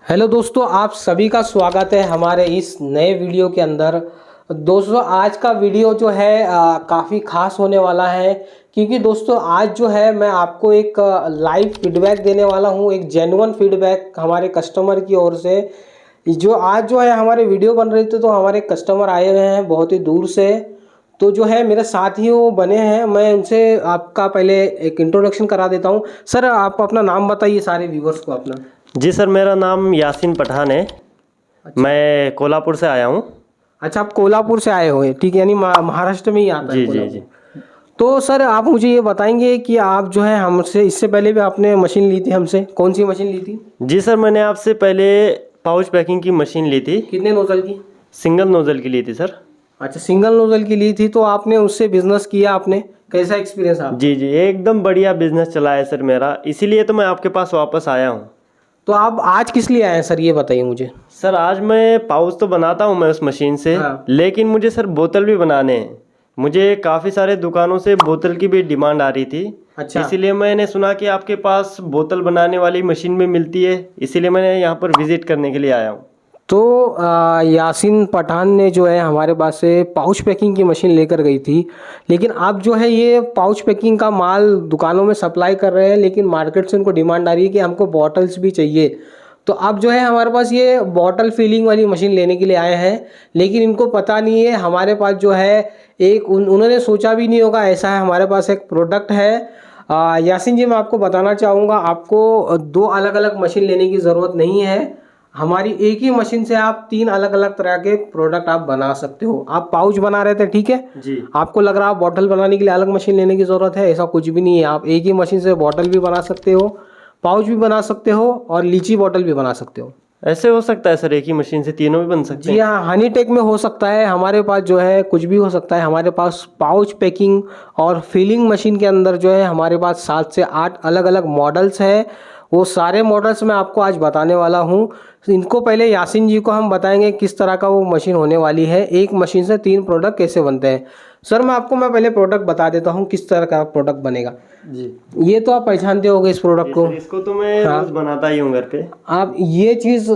Hello दोस्तों, आप सभी का स्वागत है हमारे इस नए वीडियो के अंदर। दोस्तों आज का वीडियो जो है काफ़ी खास होने वाला है, क्योंकि दोस्तों आज जो है मैं आपको एक लाइव फीडबैक देने वाला हूं, एक जेन्युइन फीडबैक हमारे कस्टमर की ओर से। जो आज जो है हमारे वीडियो बन रहे थे तो हमारे कस्टमर आए हुए हैं बहुत ही दूर से, तो जो है मेरे साथ ही वो बने हैं। मैं उनसे आपका पहले एक इंट्रोडक्शन करा देता हूँ। सर आप अपना नाम बताइए सारे व्यूवर्स को अपना। जी सर, मेरा नाम यासीन पठान है। अच्छा। मैं कोल्हापुर से आया हूँ। अच्छा, आप कोल्हापुर से आए हुए, ठीक है, यानी महाराष्ट्र में ही आता है जी जी जी। कोल्हापुर। तो सर आप मुझे ये बताएंगे कि आप जो है हमसे इससे पहले भी आपने मशीन ली थी हमसे, कौन सी मशीन ली थी? जी सर, मैंने आपसे पहले पाउच पैकिंग की मशीन ली थी। कितने नोजल की? सिंगल नोज़ल की ली थी सर। अच्छा, सिंगल नोजल की ली थी, तो आपने उससे बिजनेस किया, आपने कैसा एक्सपीरियंस आपका? जी जी, एकदम बढ़िया बिजनेस चला है सर मेरा, इसीलिए तो मैं आपके पास वापस आया हूँ। तो आप आज किस लिए आए हैं सर, ये बताइए मुझे। सर आज मैं पाउच तो बनाता हूँ मैं उस मशीन से, हाँ। लेकिन मुझे सर बोतल भी बनाने हैं। मुझे काफ़ी सारे दुकानों से बोतल की भी डिमांड आ रही थी। अच्छा। इसीलिए मैंने सुना कि आपके पास बोतल बनाने वाली मशीन भी मिलती है, इसीलिए मैंने यहाँ पर विज़िट करने के लिए आया हूँ। तो यासीन पठान ने जो है हमारे पास से पाउच पैकिंग की मशीन लेकर गई थी, लेकिन आप जो है ये पाउच पैकिंग का माल दुकानों में सप्लाई कर रहे हैं, लेकिन मार्केट से उनको डिमांड आ रही है कि हमको बॉटल्स भी चाहिए। तो आप जो है हमारे पास ये बॉटल फिलिंग वाली मशीन लेने के लिए आए हैं, लेकिन इनको पता नहीं है हमारे पास जो है एक उन्होंने सोचा भी नहीं होगा ऐसा है हमारे पास एक प्रोडक्ट है। यासीन जी, मैं आपको बताना चाहूँगा, आपको दो अलग अलग मशीन लेने की ज़रूरत नहीं है। हमारी एक ही मशीन से आप तीन अलग अलग तरह के प्रोडक्ट आप बना सकते हो। आप पाउच बना रहे थे, ठीक है, जी। आपको लग रहा है बॉटल बनाने के लिए अलग मशीन लेने की ज़रूरत है, ऐसा कुछ भी नहीं है। आप एक ही मशीन से बॉटल भी बना सकते हो, पाउच भी बना सकते हो और लीची बॉटल भी बना सकते हो। ऐसे हो सकता है सर, एक ही मशीन से तीनों भी बन सकते जी हैं? हाँ, हनी टेक में हो सकता है, हमारे पास जो है कुछ भी हो सकता है। हमारे पास पाउच पैकिंग और फिलिंग मशीन के अंदर जो है हमारे पास 7 से 8 अलग अलग मॉडल्स हैं। वो सारे मॉडल्स मैं आपको आज बताने वाला हूँ। इनको पहले यासीन जी को हम बताएंगे किस तरह का वो मशीन होने वाली है, एक मशीन से 3 प्रोडक्ट कैसे बनते हैं। सर मैं पहले प्रोडक्ट बता देता हूँ किस तरह का प्रोडक्ट बनेगा। जी ये तो आप पहचानते होंगे इस प्रोडक्ट जी को। सर, इसको तो मैं हाँ। रोज़ बनाता ही हूँ घर पे। आप ये चीज़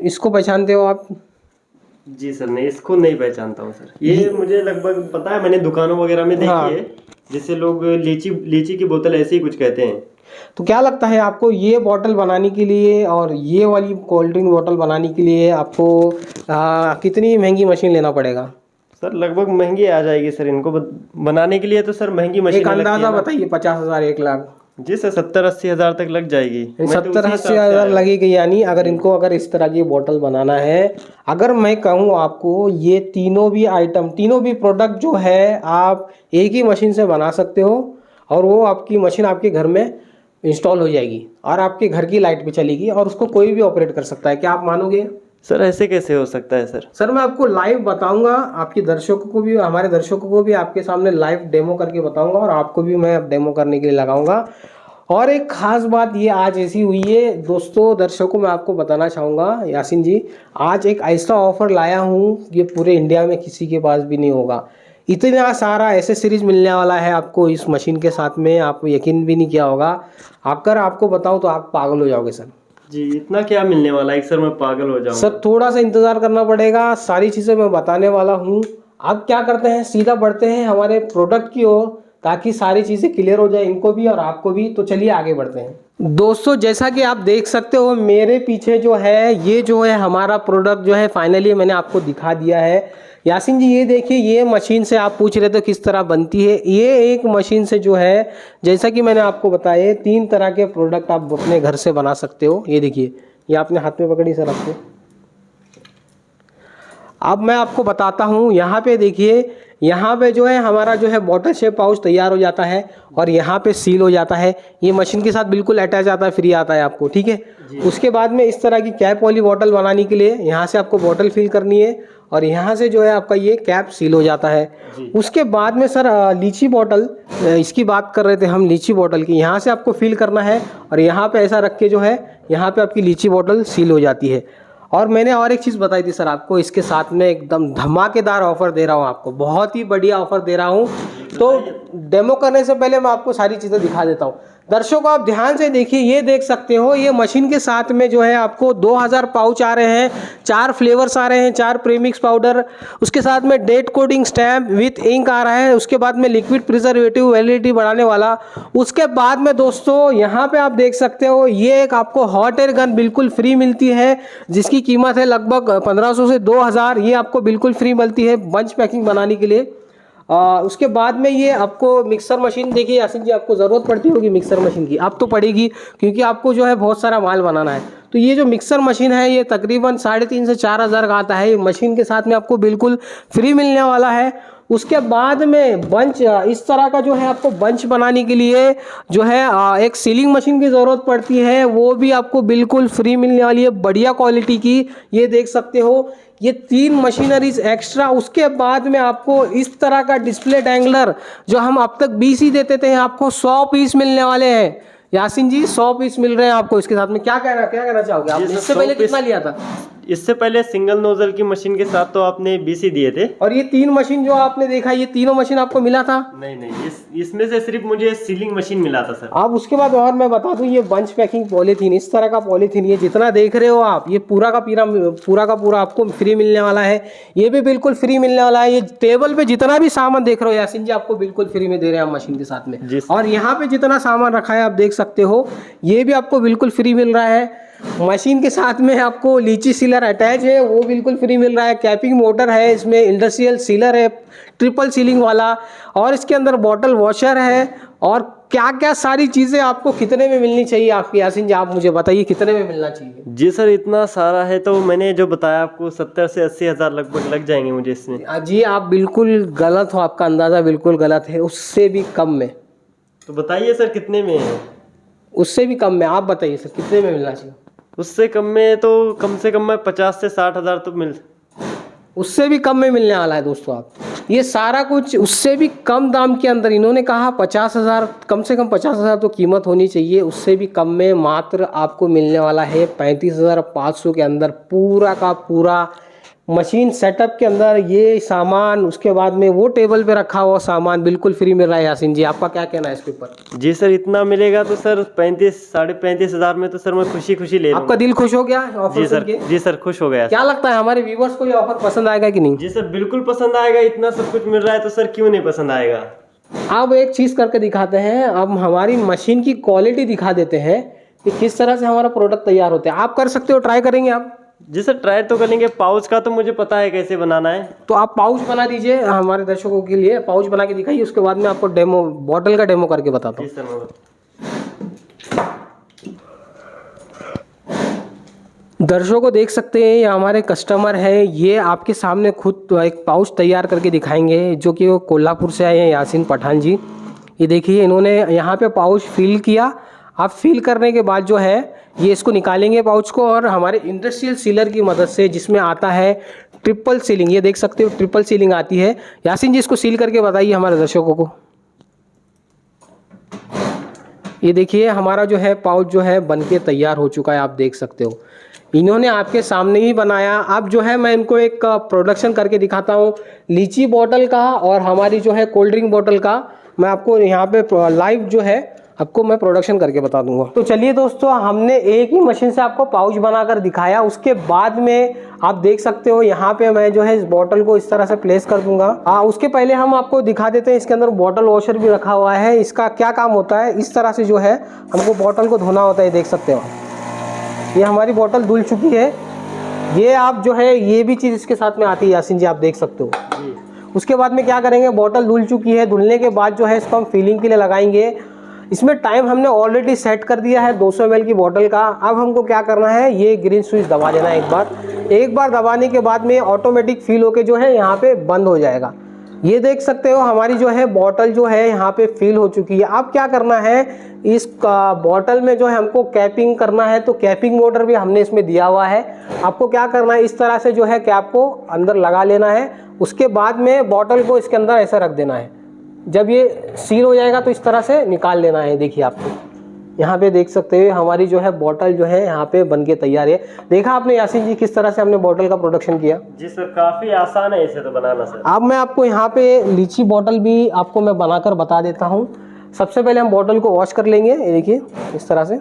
इसको पहचानते हो आप? जी सर, नहीं इसको नहीं पहचानता हूँ सर। ये मुझे लगभग पता है, मैंने दुकानों वगैरह में देखी हाँ। है, जिससे लोग लीची लीची की बोतल ऐसे ही कुछ कहते हैं। तो क्या लगता है आपको ये बॉटल बनाने के लिए और ये वाली कोल्ड ड्रिंक बॉटल बनाने के लिए आपको कितनी महंगी मशीन लेना पड़ेगा? सर लगभग महंगी आ जाएगी सर, इनको बनाने के लिए तो सर महंगी एक मशीनें लगती है अंदाज़ा ना। बताइए, 50,000, 1 लाख? जी सर, 70-80 हज़ार तक लग जाएगी। मैं तो सत्तर उसी अस्सी हिसाब से हज़ार आया हूँ। लगेगी, यानी अगर इनको अगर इस तरह की बोतल बनाना है, अगर मैं कहूँ आपको ये तीनों भी आइटम, तीनों भी प्रोडक्ट जो है आप एक ही मशीन से बना सकते हो, और वो आपकी मशीन आपके घर में इंस्टॉल हो जाएगी और आपके घर की लाइट भी चलेगी और उसको कोई भी ऑपरेट कर सकता है। क्या आप मानोगे? सर ऐसे कैसे हो सकता है सर? सर मैं आपको लाइव बताऊंगा, आपके दर्शकों को भी, हमारे दर्शकों को भी आपके सामने लाइव डेमो करके बताऊंगा, और आपको भी मैं डेमो करने के लिए लगाऊंगा। और एक खास बात ये आज ऐसी हुई है दोस्तों, दर्शकों मैं आपको बताना चाहूँगा यासीन जी, आज एक ऐसा ऑफर लाया हूँ ये पूरे इंडिया में किसी के पास भी नहीं होगा। इतना सारा ऐसे सीरीज मिलने वाला है आपको इस मशीन के साथ में, आप यकीन भी नहीं किया होगा। अगर आपको बताऊँ तो आप पागल हो जाओगे सर। जी, इतना क्या मिलने वाला है कि सर मैं पागल हो जाऊंगा? सर थोड़ा सा इंतज़ार करना पड़ेगा, सारी चीज़ें मैं बताने वाला हूँ। आप क्या करते हैं, सीधा बढ़ते हैं हमारे प्रोडक्ट की ओर, ताकि सारी चीज़ें क्लियर हो जाए इनको भी और आपको भी। तो चलिए आगे बढ़ते हैं दोस्तों। जैसा कि आप देख सकते हो मेरे पीछे जो है, ये जो है हमारा प्रोडक्ट जो है फाइनली मैंने आपको दिखा दिया है। यासीन जी ये देखिए, ये मशीन से आप पूछ रहे थे किस तरह बनती है, ये एक मशीन से जो है, जैसा कि मैंने आपको बताया, 3 तरह के प्रोडक्ट आप अपने घर से बना सकते हो। ये देखिए, ये आपने हाथ में पकड़ी सर आपको। अब मैं आपको बताता हूँ, यहाँ पे देखिए, यहाँ पे जो है हमारा जो है बॉटल शेप पाउच तैयार हो जाता है और यहाँ पे सील हो जाता है। ये मशीन के साथ बिल्कुल अटैच आता है, फ्री आता है आपको, ठीक है। उसके बाद में इस तरह की कैप वाली बॉटल बनाने के लिए यहाँ से आपको बॉटल फिल करनी है और यहाँ से जो है आपका ये कैप सील हो जाता है। उसके बाद में सर लीची बॉटल, इसकी बात कर रहे थे हम, लीची बॉटल की, यहाँ से आपको फिल करना है और यहाँ पे ऐसा रख के जो है यहाँ पे आपकी लीची बॉटल सील हो जाती है। और मैंने और एक चीज़ बताई थी सर आपको, इसके साथ में एकदम धमाकेदार ऑफर दे रहा हूँ आपको, बहुत ही बढ़िया ऑफर दे रहा हूँ। तो डेमो करने से पहले मैं आपको सारी चीज़ें दिखा देता हूँ। दर्शकों आप ध्यान से देखिए, ये देख सकते हो ये मशीन के साथ में जो है आपको 2000 पाउच आ रहे हैं, 4 फ्लेवर्स आ रहे हैं, 4 प्रीमिक्स पाउडर, उसके साथ में date coding stamp with ink आ रहा है, उसके बाद में लिक्विड प्रिजर्वेटिव वैलिडिटी बढ़ाने वाला। उसके बाद में दोस्तों यहाँ पे आप देख सकते हो ये एक आपको हॉट एयर गन बिल्कुल फ्री मिलती है, जिसकी कीमत है लगभग 1500 से 2000। ये आपको बिल्कुल फ्री मिलती है बंच पैकिंग बनाने के लिए। उसके बाद में ये आपको मिक्सर मशीन, देखिए यासीन जी आपको ज़रूरत पड़ती होगी मिक्सर मशीन की, अब तो पड़ेगी क्योंकि आपको जो है बहुत सारा माल बनाना है। तो ये जो मिक्सर मशीन है ये तकरीबन 3,500 से 4,000 का आता है। ये मशीन के साथ में आपको बिल्कुल फ्री मिलने वाला है। उसके बाद में बंच, इस तरह का जो है आपको बंच बनाने के लिए जो है एक सीलिंग मशीन की ज़रूरत पड़ती है, वो भी आपको बिल्कुल फ्री मिलने वाली है, बढ़िया क्वालिटी की। ये देख सकते हो ये 3 मशीनरीज एक्स्ट्रा। उसके बाद में आपको इस तरह का डिस्प्ले डैंगलर जो हम अब तक 20 ही देते थे, आपको 100 पीस मिलने वाले हैं। यासीन जी 100 पीस मिल रहे हैं आपको इसके साथ में। क्या कहना चाहोगे आप? इससे पहले कितना लिया था? इससे पहले सिंगल नोजल की मशीन के साथ तो आपने 20 ही दिए थे। और ये 3 मशीन जो आपने देखा, ये तीनों मशीन आपको मिला था? नहीं, इसमें से सिर्फ मुझे सीलिंग मशीन मिला था सर। अब उसके बाद और मैं बता दूं, ये बंच पैकिंग पॉलीथीन, इस तरह का पॉलीथीन, ये जितना देख रहे हो आप, ये पूरा का पूरा आपको फ्री मिलने वाला है। ये भी बिल्कुल फ्री मिलने वाला है। ये टेबल पे जितना भी सामान देख रहे हो यासीन जी आपको बिल्कुल फ्री में दे रहे हैं हम मशीन के साथ में। और यहाँ पे जितना सामान रखा है आप देख सकते हो, ये भी आपको बिल्कुल फ्री मिल रहा है। मशीन के साथ में आपको लीची सीलर अटैच है, वो बिल्कुल फ्री मिल रहा है। कैपिंग मोटर है, इसमें इंडस्ट्रियल सीलर है ट्रिपल सीलिंग वाला, और इसके अंदर बॉटल वॉशर है। और क्या क्या सारी चीज़ें आपको कितने में मिलनी चाहिए आपकी यासीन जी, आप मुझे बताइए कितने में मिलना चाहिए? जी सर, इतना सारा है तो मैंने जो बताया आपको 70 से 80 हज़ार लगभग लग जाएंगे मुझे इसमें। जी आप बिल्कुल गलत हो, आपका अंदाज़ा बिल्कुल गलत है। उससे भी कम में। तो बताइए सर कितने में है? उससे भी कम में आप बताइए सर कितने में मिलना चाहिए? उससे कम में तो कम से कम में 50 से 60 हज़ार तो मिल। उससे भी कम में मिलने वाला है दोस्तों। आप ये सारा कुछ उससे भी कम दाम के अंदर, इन्होंने कहा 50,000, कम से कम 50,000 तो कीमत होनी चाहिए। उससे भी कम में मात्र आपको मिलने वाला है 35,500 के अंदर पूरा का पूरा मशीन सेटअप के अंदर ये सामान। उसके बाद में वो टेबल पे रखा हुआ सामान बिल्कुल फ्री मिल रहा है। यासीन जी आपका क्या कहना है इसके ऊपर? जी सर, इतना मिलेगा तो सर 35-35 हज़ार में तो सर मैं खुशी ले लूँगा। आपका दिल खुश हो गया ऑफर? जी सर, जी सर खुश हो गया। क्या लगता है हमारे व्यूवर्स को ये ऑफर पसंद आएगा कि नहीं? जी सर बिल्कुल पसंद आएगा। इतना सब कुछ मिल रहा है तो सर क्यों नहीं पसंद आएगा। अब एक चीज़ करके दिखाते हैं, अब हमारी मशीन की क्वालिटी दिखा देते हैं कि किस तरह से हमारा प्रोडक्ट तैयार होता है। आप कर सकते हो, ट्राई करेंगे आप? जी सर ट्राई तो करेंगे। पाउच का तो मुझे पता है कैसे बनाना है, तो आप पाउच बना दीजिए हमारे दर्शकों के लिए, पाउच बना के दिखाइए। उसके बाद में आपको डेमो, बॉटल का डेमो करके बताता हूँ। जी सर। दर्शकों को देख सकते हैं ये हमारे कस्टमर है, ये आपके सामने खुद एक पाउच तैयार करके दिखाएंगे, जो कि वो कोल्हापुर से आए हैं यासीन पठान जी। ये देखिए इन्होंने यहाँ पे पाउच फिल किया। आप फिल करने के बाद जो है ये इसको निकालेंगे पाउच को, और हमारे इंडस्ट्रियल सीलर की मदद से, जिसमें आता है ट्रिपल सीलिंग, ये देख सकते हो ट्रिपल सीलिंग आती है। यासीन जी इसको सील करके बताइए हमारे दर्शकों को। ये देखिए हमारा जो है पाउच जो है बनके तैयार हो चुका है, आप देख सकते हो इन्होंने आपके सामने ही बनाया। अब जो है मैं इनको एक प्रोडक्शन करके दिखाता हूँ लीची बॉटल का और हमारी जो है कोल्ड ड्रिंक बॉटल का। मैं आपको यहाँ पे लाइव जो है आपको मैं प्रोडक्शन करके बता दूंगा। तो चलिए दोस्तों, हमने एक ही मशीन से आपको पाउच बनाकर दिखाया। उसके बाद में आप देख सकते हो यहाँ पे मैं जो है इस बॉटल को इस तरह से प्लेस कर दूंगा। उसके पहले हम आपको दिखा देते हैं, इसके अंदर बॉटल वॉशर भी रखा हुआ है। इसका क्या काम होता है, इस तरह से जो है हमको बॉटल को धोना होता है। देख सकते हो ये हमारी बॉटल धुल चुकी है। ये आप जो है ये भी चीज़ इसके साथ में आती है यासीन जी, आप देख सकते हो। उसके बाद में क्या करेंगे, बॉटल धुल चुकी है, धुलने के बाद जो है इसको हम फिलिंग के लिए लगाएंगे। इसमें टाइम हमने ऑलरेडी सेट कर दिया है 200 ml की बॉटल का। अब हमको क्या करना है, ये ग्रीन स्विच दबा देना है एक बार दबाने के बाद में ऑटोमेटिक फिल होके जो है यहाँ पे बंद हो जाएगा। ये देख सकते हो हमारी जो है बॉटल जो है यहाँ पे फिल हो चुकी है। अब क्या करना है, इस बॉटल में जो है हमको कैपिंग करना है, तो कैपिंग मोटर भी हमने इसमें दिया हुआ है। आपको क्या करना है, इस तरह से जो है कैप को अंदर लगा लेना है। उसके बाद में बॉटल को इसके अंदर ऐसा रख देना है। जब ये सील हो जाएगा तो इस तरह से निकाल लेना है। देखिए आपको यहाँ पे देख सकते हो हमारी जो है बॉटल जो है यहाँ पे बनके तैयार है। देखा आपने यासीन जी किस तरह से हमने बॉटल का प्रोडक्शन किया? जी सर, काफी आसान है इसे तो बनाना सर। अब मैं आपको यहाँ पे लीची बॉटल भी आपको मैं बनाकर बता देता हूँ। सबसे पहले हम बॉटल को वॉश कर लेंगे, ये देखिए इस तरह से।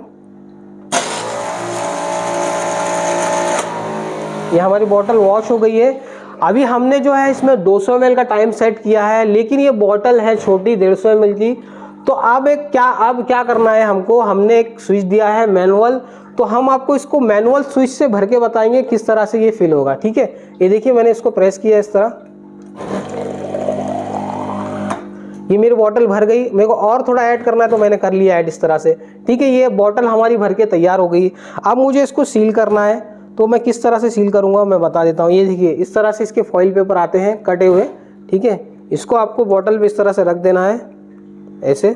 ये हमारी बॉटल वॉश हो गई है। अभी हमने जो है इसमें 200 ml का टाइम सेट किया है, लेकिन ये बॉटल है छोटी 150 ml की। तो अब क्या करना है हमको, हमने एक स्विच दिया है मैनुअल, तो हम आपको इसको मैनुअल स्विच से भर के बताएंगे किस तरह से ये फिल होगा, ठीक है। ये देखिए मैंने इसको प्रेस किया इस तरह, ये मेरी बॉटल भर गई। मेरे को और थोड़ा ऐड करना है तो मैंने कर लिया ऐड इस तरह से, ठीक है। ये बॉटल हमारी भर के तैयार हो गई। अब मुझे इसको सील करना है, तो मैं किस तरह से सील करूंगा मैं बता देता हूँ। ये देखिए इस तरह से इसके फॉइल पेपर आते हैं कटे हुए, ठीक है। इसको आपको बॉटल पे इस तरह से रख देना है ऐसे।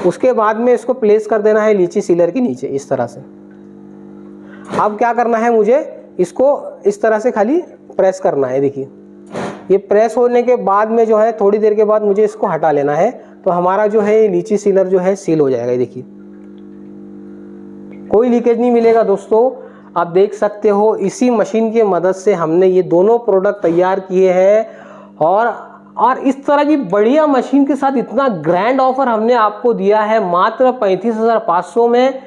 उसके बाद में इसको प्लेस कर देना है लीची सीलर के नीचे इस तरह से। अब क्या करना है, मुझे इसको इस तरह से खाली प्रेस करना है। देखिए ये प्रेस होने के बाद में जो है थोड़ी देर के बाद मुझे इसको हटा लेना है, तो हमारा जो है लीची सीलर जो है सील हो जाएगा। देखिए कोई लीकेज नहीं मिलेगा दोस्तों, आप देख सकते हो। इसी मशीन की मदद से हमने ये दोनों प्रोडक्ट तैयार किए हैं, और इस तरह की बढ़िया मशीन के साथ इतना ग्रैंड ऑफर हमने आपको दिया है मात्र 35,500 में।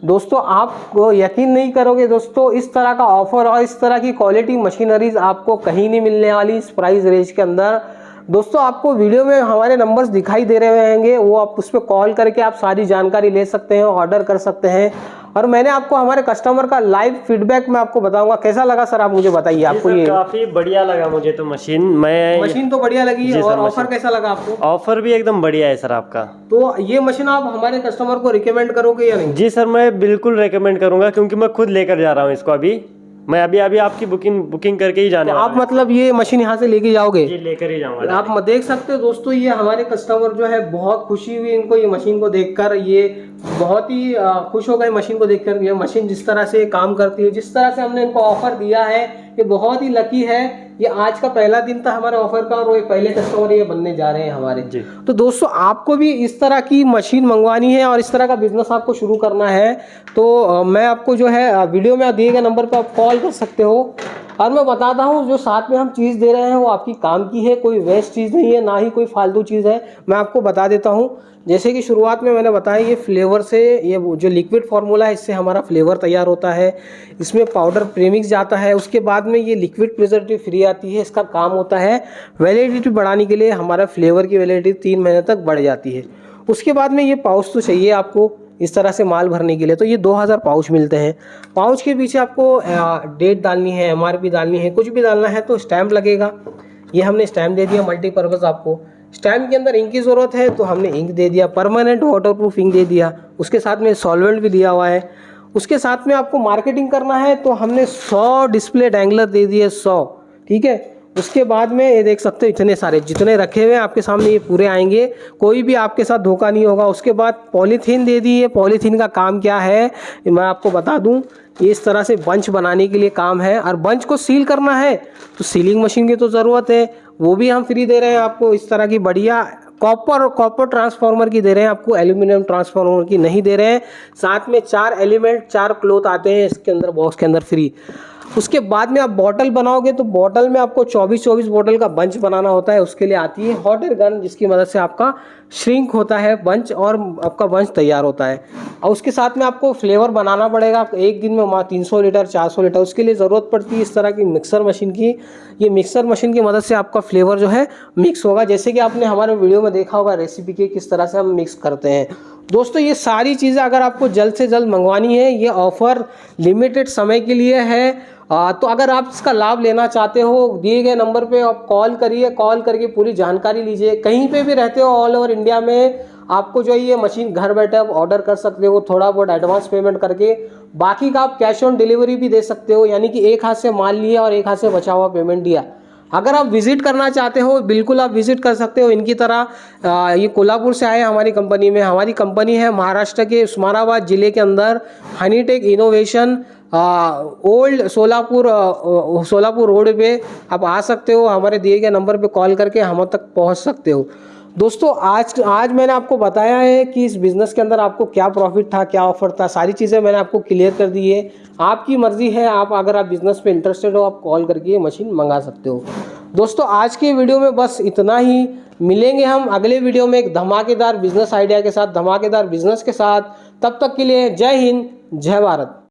दोस्तों आप यकीन नहीं करोगे दोस्तों, इस तरह का ऑफर और इस तरह की क्वालिटी मशीनरीज आपको कहीं नहीं मिलने वाली इस प्राइस रेंज के अंदर। दोस्तों आपको वीडियो में हमारे नंबर्स दिखाई दे रहे होंगे, वो आप उस पर कॉल करके आप सारी जानकारी ले सकते हैं, ऑर्डर कर सकते हैं। और मैंने आपको हमारे कस्टमर का लाइव फीडबैक मैं आपको बताऊंगा। कैसा लगा सर आप मुझे बताइए। आपको ये काफी बढ़िया लगा मुझे तो मशीन तो बढ़िया लगी। और ऑफर कैसा लगा आपको? ऑफर भी एकदम बढ़िया है सर आपका। तो ये मशीन आप हमारे कस्टमर को रिकमेंड करोगे या नहीं? जी सर मैं बिल्कुल रिकमेंड करूंगा, क्योंकि मैं खुद लेकर जा रहा हूँ इसको। मैं अभी आपकी बुकिंग करके ही जाने वाला हूं। आप मतलब ये मशीन यहाँ से लेके जाओगे? जी लेकर ही जाऊंगा। आप देख सकते हो दोस्तों, ये हमारे कस्टमर जो है बहुत खुशी हुई इनको ये मशीन को देखकर, ये बहुत ही खुश हो गए मशीन को देखकर। ये मशीन जिस तरह से काम करती है, जिस तरह से हमने इनको ऑफर दिया है, ये बहुत ही लकी है। ये आज का पहला दिन था हमारे ऑफर का, और वो पहले कस्टमर ये बनने जा रहे हैं हमारे। तो दोस्तों आपको भी इस तरह की मशीन मंगवानी है और इस तरह का बिजनेस आपको शुरू करना है, तो मैं आपको जो है वीडियो में दिए गए नंबर पर आप कॉल कर सकते हो। और मैं बताता हूँ जो साथ में हम चीज़ दे रहे हैं वो आपकी काम की है, कोई वेस्ट चीज़ नहीं है, ना ही कोई फालतू चीज़ है। मैं आपको बता देता हूँ, जैसे कि शुरुआत में मैंने बताया, ये फ्लेवर से, ये जो लिक्विड फार्मूला है इससे हमारा फ्लेवर तैयार होता है। इसमें पाउडर प्रीमिक्स जाता है, उसके बाद में ये लिक्विड प्रिजर्वेटिव फ्री आती है। इसका काम होता है वैलिडिटी बढ़ाने के लिए, हमारा फ्लेवर की वैलिडिटी 3 महीने तक बढ़ जाती है। उसके बाद में ये पाउच तो चाहिए आपको इस तरह से माल भरने के लिए, तो ये 2000 पाउच मिलते हैं। पाउच के पीछे आपको डेट डालनी है, MRP डालनी है, कुछ भी डालना है तो स्टैंप लगेगा। ये हमने स्टैंप दे दिया मल्टीपर्पज़। आपको स्टैंप के अंदर इंक की ज़रूरत है तो हमने इंक दे दिया, परमानेंट वाटरप्रूफ इंक दे दिया, उसके साथ में सॉल्वेंट भी दिया हुआ है। उसके साथ में आपको मार्केटिंग करना है तो हमने 100 डिस्प्ले डैंगलर दे दिए, 100, ठीक है। उसके बाद में ये देख सकते हो इतने सारे जितने रखे हुए हैं आपके सामने ये पूरे आएंगे, कोई भी आपके साथ धोखा नहीं होगा। उसके बाद पॉलीथीन दे दी है। पॉलीथीन का काम क्या है मैं आपको बता दूं, ये इस तरह से बंच बनाने के लिए काम है, और बंच को सील करना है तो सीलिंग मशीन की तो ज़रूरत है, वो भी हम फ्री दे रहे हैं आपको। इस तरह की बढ़िया कॉपर ट्रांसफार्मर की दे रहे हैं आपको, एल्यूमिनियम ट्रांसफार्मर की नहीं दे रहे हैं। साथ में 4 एलिमेंट 4 क्लॉथ आते हैं इसके अंदर, बॉक्स के अंदर फ्री। उसके बाद में आप बॉटल बनाओगे तो बॉटल में आपको 24 बॉटल का बंच बनाना होता है। उसके लिए आती है हॉट एयर गन, जिसकी मदद से आपका श्रिंक होता है बंच, और आपका बंच तैयार होता है। और उसके साथ में आपको फ्लेवर बनाना पड़ेगा एक दिन में 300 लीटर 400 लीटर। उसके लिए ज़रूरत पड़ती है इस तरह की मिक्सर मशीन की। ये मिक्सर मशीन की मदद से आपका फ्लेवर जो है मिक्स होगा, जैसे कि आपने हमारे वीडियो में देखा होगा रेसिपी के किस तरह से हम मिक्स करते हैं। दोस्तों ये सारी चीज़ें अगर आपको जल्द से जल्द मंगवानी है, ये ऑफ़र लिमिटेड समय के लिए है। तो अगर आप इसका लाभ लेना चाहते हो, दिए गए नंबर पे आप कॉल करिए, कॉल करके पूरी जानकारी लीजिए। कहीं पे भी रहते हो ऑल ओवर इंडिया में, आपको जो ये मशीन घर बैठे आप ऑर्डर कर सकते हो, थोड़ा बहुत एडवांस पेमेंट करके। बाकी का आप कैश ऑन डिलीवरी भी दे सकते हो, यानी कि एक हाथ से माल लिया और एक हाथ से बचा हुआ पेमेंट दिया। अगर आप विजिट करना चाहते हो, बिल्कुल आप विजिट कर सकते हो इनकी तरह। ये कोल्हापुर से आए हमारी कंपनी में। हमारी कंपनी है महाराष्ट्र के उस्मानाबाद ज़िले के अंदर, हनीटेक इनोवेशन, ओल्ड सोलापुर रोड पे आप आ सकते हो। हमारे दिए गए नंबर पे कॉल करके हम तक पहुंच सकते हो। दोस्तों आज मैंने आपको बताया है कि इस बिज़नेस के अंदर आपको क्या प्रॉफिट था, क्या ऑफर था, सारी चीज़ें मैंने आपको क्लियर कर दी है। आपकी मर्ज़ी है, अगर आप बिज़नेस पे इंटरेस्टेड हो आप कॉल करके ये मशीन मंगा सकते हो। दोस्तों आज के वीडियो में बस इतना ही। मिलेंगे हम अगले वीडियो में एक धमाकेदार बिजनेस आइडिया के साथ, धमाकेदार बिजनेस के साथ। तब तक के लिए जय हिंद, जय भारत।